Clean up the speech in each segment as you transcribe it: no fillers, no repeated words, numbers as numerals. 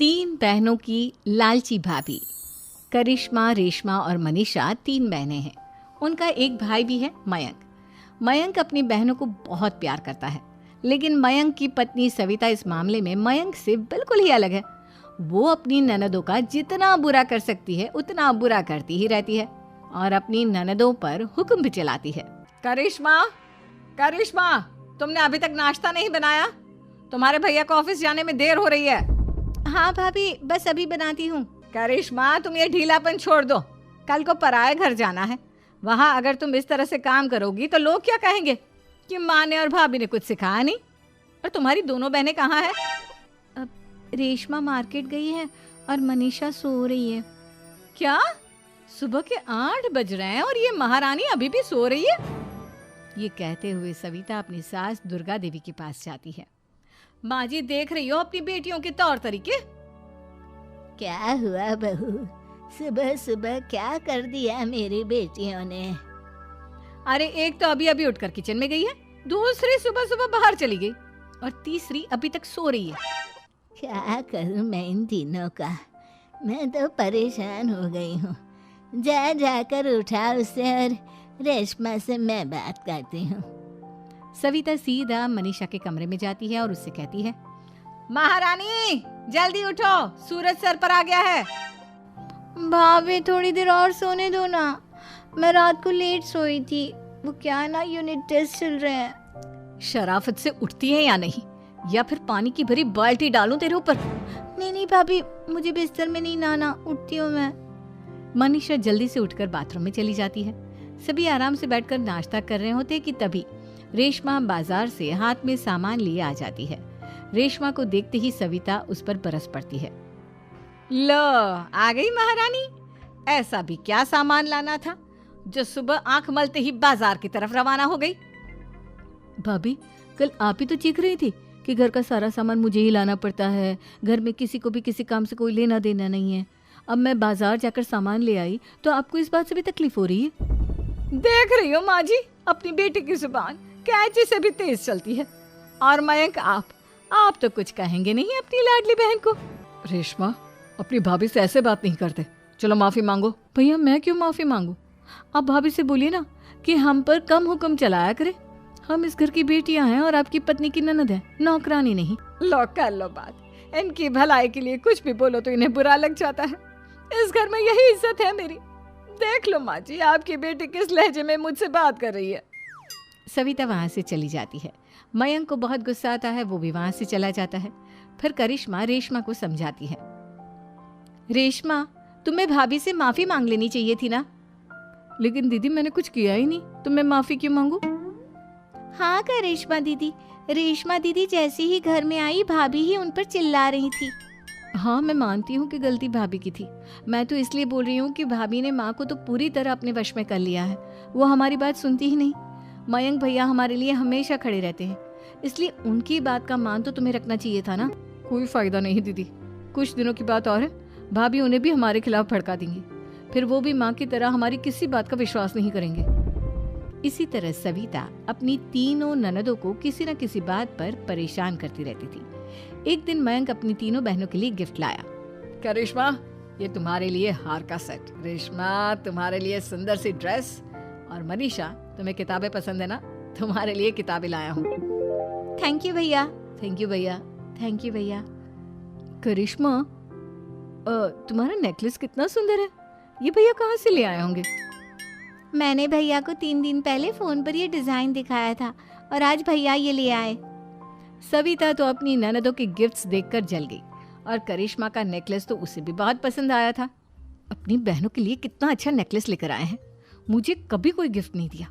तीन बहनों की लालची भाभी। करिश्मा, रेशमा और मनीषा तीन बहनें हैं। उनका एक भाई भी है, मयंक। मयंक अपनी बहनों को बहुत प्यार करता है, लेकिन मयंक की पत्नी सविता इस मामले में मयंक से बिल्कुल ही अलग है। वो अपनी ननदों का जितना बुरा कर सकती है उतना बुरा करती ही रहती है और अपनी ननदों पर हुक्म भी चलाती है। करिश्मा, करिश्मा, तुमने अभी तक नाश्ता नहीं बनाया? तुम्हारे भैया को ऑफिस जाने में देर हो रही है। हाँ भाभी, बस अभी बनाती हूँ। करिश्मा, तुम ये ढीलापन छोड़ दो। कल को पराए घर जाना है। वहाँ अगर तुम इस तरह से काम करोगी तो लोग क्या कहेंगे कि माँ ने और भाभी ने कुछ सिखाया नहीं। और तुम्हारी दोनों बहनें कहाँ हैं? अब रेशमा मार्केट गई है और मनीषा सो रही है। क्या? सुबह के 8 बज रहे हैं और ये महारानी अभी भी सो रही है? ये कहते हुए सविता अपनी सास दुर्गा देवी के पास जाती है। माँ जी, देख रही हो अपनी बेटियों के तौर तरीके? क्या हुआ बहू, सुबह सुबह क्या कर दिया मेरी बेटियों ने? अरे एक तो अभी अभी उठकर किचन में गई है, दूसरी सुबह सुबह बाहर चली गई और तीसरी अभी तक सो रही है। क्या करूं मैं इन तीनों का, मैं तो परेशान हो गई हूँ। जा जाकर उठा उसे और रेशमा से मैं बात करती हूँ। सविता सीधा मनीषा के कमरे में जाती है और उससे कहती है, महारानी जल्दी उठो, सूरज सर पर आ गया है। भाभी थोड़ी देर और सोने दो ना, मैं रात को लेट सोई थी। वो क्या है ना, यूनिट टेस्ट चल रहे हैं। शराफत से उठती है या नहीं, या फिर पानी की भरी बाल्टी डालूं तेरे ऊपर? नहीं भाभी, मुझे बिस्तर में नहीं नहाना, उठती हूँ मैं। मनीषा जल्दी से उठकर बाथरूम में चली जाती है। सभी आराम से बैठकर नाश्ता कर रहे होते कि तभी रेशमा बाजार से हाथ में सामान लिए आ जाती है। रेशमा को देखते ही सविता उस पर बरस पड़ती है। लो, आ गई महारानी। ऐसा भी क्या सामान लाना था जो सुबह आंख मलते ही बाजार की तरफ रवाना हो गई? भाभी, कल आप ही तो चीख रही थी कि घर का सारा सामान मुझे ही लाना पड़ता है, घर में किसी को भी किसी काम से कोई लेना देना नहीं है। अब मैं बाजार जाकर सामान ले आई तो आपको इस बात से भी तकलीफ हो रही है? देख रही हो माँ जी, अपनी बेटी की जुबान कैंची से भी तेज चलती है। और मयंक, आप तो कुछ कहेंगे नहीं अपनी लाडली बहन को? रेशमा, अपनी भाभी से ऐसे बात नहीं करते। चलो माफी मांगो। भैया, मैं क्यों माफी मांगू? आप भाभी से बोलिए ना कि हम पर कम हुक्म चलाया करे। हम इस घर की बेटियां हैं और आपकी पत्नी की ननद है, नौकरानी नहीं। लो कर लो बात। इनकी भलाई के लिए कुछ भी बोलो तो इन्हें बुरा लग जाता है। इस घर में यही इज्जत है मेरी। देख लो माँ जी, आपकी बेटी किस लहजे में मुझसे बात कर रही है। सविता वहां से चली जाती है। मयंक को बहुत गुस्सा आता है, वो भी वहां से चला जाता है। फिर करिश्मा रेशमा को समझाती है। रेशमा, तुम्हें भाभी से माफी मांग लेनी चाहिए थी ना। लेकिन दीदी, मैंने कुछ किया ही नहीं, तो मैं माफी क्यों मांगू? हाँ करिश्मा दीदी, रेशमा दीदी जैसे ही घर में आई भाभी ही उन पर चिल्ला रही थी। हाँ, मैं मानती हूँ कि गलती भाभी की थी। मैं तो इसलिए बोल रही हूँ कि भाभी ने माँ को तो पूरी तरह अपने वश में कर लिया है। वो हमारी बात सुनती ही नहीं। मयंक भैया हमारे लिए हमेशा खड़े रहते हैं, इसलिए उनकी बात का मान तो तुम्हें रखना चाहिए था ना। कोई फायदा नहीं दीदी, कुछ दिनों की बात और है, भाभी उन्हें भी हमारे खिलाफ भड़का देंगी। फिर वो भी माँ की तरह हमारी किसी बात का विश्वास नहीं करेंगे। इसी तरह सविता अपनी तीनों ननदों को किसी न किसी बात पर परेशान करती रहती थी। एक दिन मयंक अपनी तीनों बहनों के लिए गिफ्ट लाया। करिश्मा, ये तुम्हारे लिए हार का सेट। रेशमा, तुम्हारे लिए सुंदर सी ड्रेस। और मनीषा, तुम्हें किताबें पसंद है ना, तुम्हारे लिए किताबें लाया हूँ। थैंक यू भैया। थैंक यू भैया। थैंक यू भैया। करिश्मा, तुम्हारा नेकलेस कितना सुंदर है। ये भैया कहाँ से ले आए होंगे? मैंने भैया को 3 दिन पहले फोन पर ये डिजाइन दिखाया था और आज भैया ये ले आए। सविता तो अपनी ननदों के गिफ्ट्स देखकर जल गई और करिश्मा का नेकलेस तो उसे भी बहुत पसंद आया था। अपनी बहनों के लिए कितना अच्छा नेकलेस लेकर आए हैं, मुझे कभी कोई गिफ्ट नहीं दिया।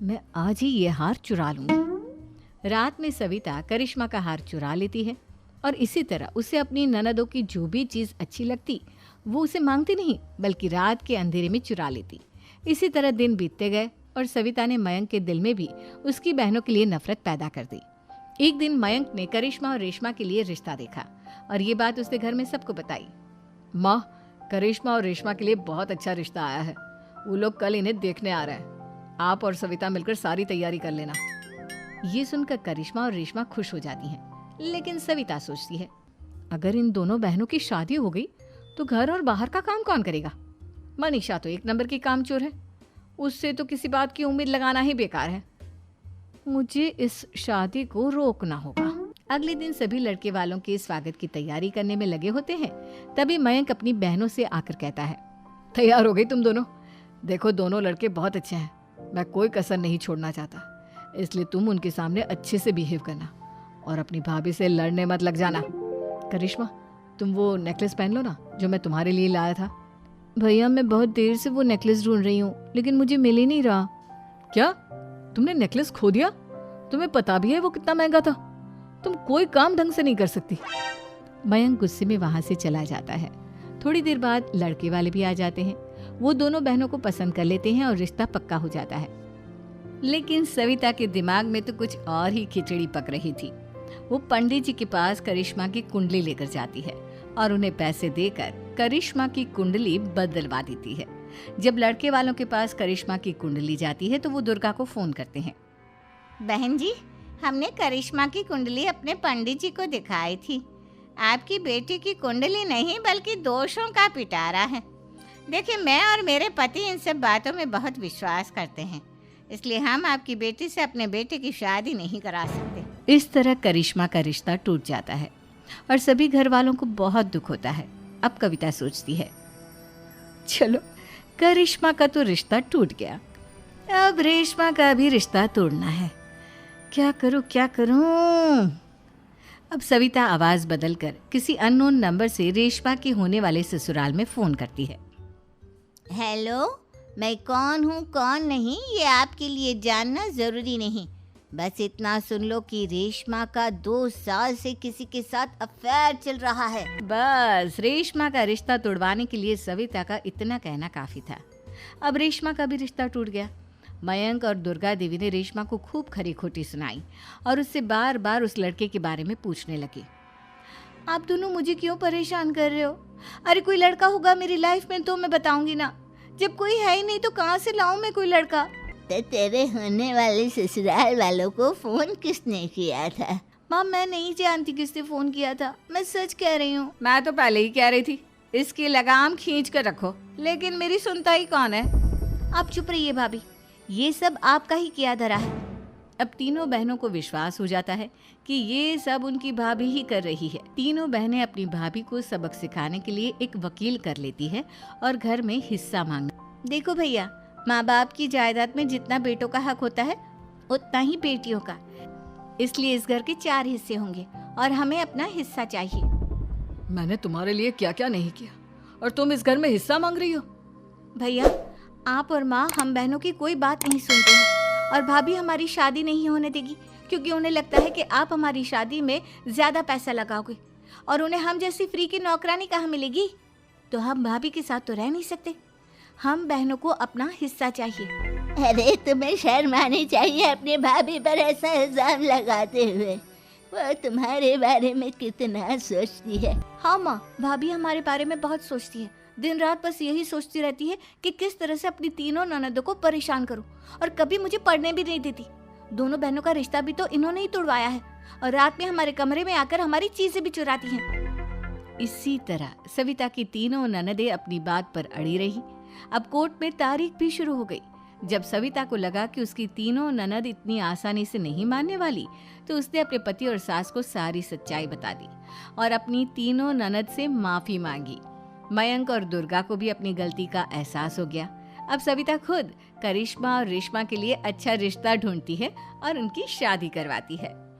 मैं आज ही ये हार चुरा लूंगी। रात में सविता करिश्मा का हार चुरा लेती है और इसी तरह उसे अपनी ननदों की जो भी चीज़ अच्छी लगती वो उसे मांगती नहीं, बल्कि रात के अंधेरे में चुरा लेती। इसी तरह दिन बीतते गए और सविता ने मयंक के दिल में भी उसकी बहनों के लिए नफरत पैदा कर दी। एक दिन मयंक ने करिश्मा और रेशमा के लिए रिश्ता देखा और ये बात उसने घर में सबको बताई। माँ, करिश्मा और रेशमा के लिए बहुत अच्छा रिश्ता आया है। वो लोग कल इन्हें देखने आ रहे हैं। आप और सविता मिलकर सारी तैयारी कर लेना। ये सुनकर करिश्मा और रेशमा खुश हो जाती हैं, लेकिन सविता सोचती है, अगर इन दोनों बहनों की शादी हो गई तो घर और बाहर का काम कौन करेगा? मनीषा तो एक नंबर की कामचोर है, उससे तो किसी बात की उम्मीद लगाना ही बेकार है। मुझे इस शादी को रोकना होगा। अगले दिन सभी लड़के वालों के स्वागत की तैयारी करने में लगे होते हैं। तभी मयंक अपनी बहनों से आकर कहता है, तैयार हो गई तुम दोनों? देखो दोनों लड़के बहुत अच्छे हैं, मैं कोई कसर नहीं छोड़ना चाहता, इसलिए तुम उनके सामने अच्छे से बिहेव करना और अपनी भाभी से लड़ने मत लग जाना। करिश्मा, तुम वो नेकलेस पहन लो ना जो मैं तुम्हारे लिए लाया था। भैया मैं बहुत देर से वो नेकलेस ढूंढ रही हूँ, लेकिन मुझे मिल ही नहीं रहा। क्या तुमने नेकलेस खो दिया? तुम्हें पता भी है वो कितना महंगा था? तुम कोई काम ढंग से नहीं कर सकती। मयंक गुस्से में वहां से चला जाता है। थोड़ी देर बाद लड़के वाले भी आ जाते हैं। वो दोनों बहनों को पसंद कर लेते हैं और रिश्ता पक्का हो जाता है। लेकिन सविता के दिमाग में तो कुछ और ही खिचड़ी पक रही थी। वो पंडित जी के पास करिश्मा की कुंडली लेकर जाती है और उन्हें पैसे देकर करिश्मा की कुंडली बदलवा देती है। जब लड़के वालों के पास करिश्मा की कुंडली जाती है तो वो दुर्गा को फोन करते हैं। बहन जी, हमने करिश्मा की कुंडली अपने पंडित जी को दिखाई थी। आपकी बेटी की कुंडली नहीं बल्कि दोषों का पिटारा है। देखिए, मैं और मेरे पति इन सब बातों में बहुत विश्वास करते हैं, इसलिए हम आपकी बेटी से अपने बेटे की शादी नहीं करा सकते। इस तरह करिश्मा का रिश्ता टूट जाता है और सभी घर वालों को बहुत दुख होता है। अब कविता सोचती है, चलो करिश्मा का तो रिश्ता टूट गया, अब रेशमा का भी रिश्ता तोड़ना है। क्या करूं? अब सविता आवाज बदलकर किसी अननोन नंबर से रेशमा के होने वाले ससुराल में फोन करती है। हेलो, मैं कौन हूँ कौन नहीं ये आपके लिए जानना ज़रूरी नहीं। बस इतना सुन लो कि रेशमा का 2 साल से किसी के साथ अफेयर चल रहा है। बस रेशमा का रिश्ता तोड़वाने के लिए सविता का इतना कहना काफी था। अब रेशमा का भी रिश्ता टूट गया। मयंक और दुर्गा देवी ने रेशमा को खूब खरी खोटी सुनाई और उससे बार बार उस लड़के के बारे में पूछने लगी। आप दोनों मुझे क्यों परेशान कर रहे हो? अरे कोई लड़का होगा मेरी लाइफ में तो मैं बताऊंगी ना, जब कोई है ही नहीं तो कहाँ से लाऊं मैं कोई लड़का? तो तेरे होने वाले ससुराल वालों को फोन किसने किया था? माँ, मैं नहीं जानती किसने फोन किया था, मैं सच कह रही हूँ। मैं तो पहले ही कह रही थी इसकी लगाम खींच कर रखो, लेकिन मेरी सुनता ही कौन है। आप चुप रहिए भाभी, ये सब आपका ही किया धरा है। अब तीनों बहनों को विश्वास हो जाता है कि ये सब उनकी भाभी ही कर रही है। तीनों बहनें अपनी भाभी को सबक सिखाने के लिए एक वकील कर लेती है और घर में हिस्सा मांगना। देखो भैया, माँ बाप की जायदाद में जितना बेटों का हक होता है उतना ही बेटियों का, इसलिए इस घर के 4 हिस्से होंगे और हमें अपना हिस्सा चाहिए। मैंने तुम्हारे लिए क्या क्या नहीं किया और तुम इस घर में हिस्सा मांग रही हो? भैया, आप और माँ हम बहनों की कोई बात नहीं सुनते हैं और भाभी हमारी शादी नहीं होने देगी, क्योंकि उन्हें लगता है कि आप हमारी शादी में ज्यादा पैसा लगाओगे और उन्हें हम जैसी फ्री की नौकरानी कहाँ मिलेगी। तो हम भाभी के साथ तो रह नहीं सकते, हम बहनों को अपना हिस्सा चाहिए। अरे तुम्हें शर्म आनी चाहिए अपने भाभी पर ऐसा इल्जाम लगाते हुए। वो तुम्हारे बारे में कितना सोचती है। हाँ माँ, भाभी हमारे बारे में बहुत सोचती है, दिन रात बस यही सोचती रहती है कि किस तरह से अपनी तीनों ननदों को परेशान करूं, और कभी मुझे पढ़ने भी नहीं देती। दोनों बहनों का रिश्ता भी तो इन्होंने ही तोड़वाया है और रात में हमारे कमरे में आकर हमारी चीजें भी चुराती हैं। इसी तरह सविता की तीनों ननदें अपनी बात पर अड़ी रही। अब कोर्ट में तारीख भी शुरू हो गई। जब सविता को लगा कि उसकी तीनों ननद इतनी आसानी से नहीं मानने वाली, तो उसने अपने पति और सास को सारी सच्चाई बता दी और अपनी तीनों ननद से माफी मांगी। मयंक और दुर्गा को भी अपनी गलती का एहसास हो गया। अब सविता खुद करिश्मा और रेशमा के लिए अच्छा रिश्ता ढूंढती है और उनकी शादी करवाती है।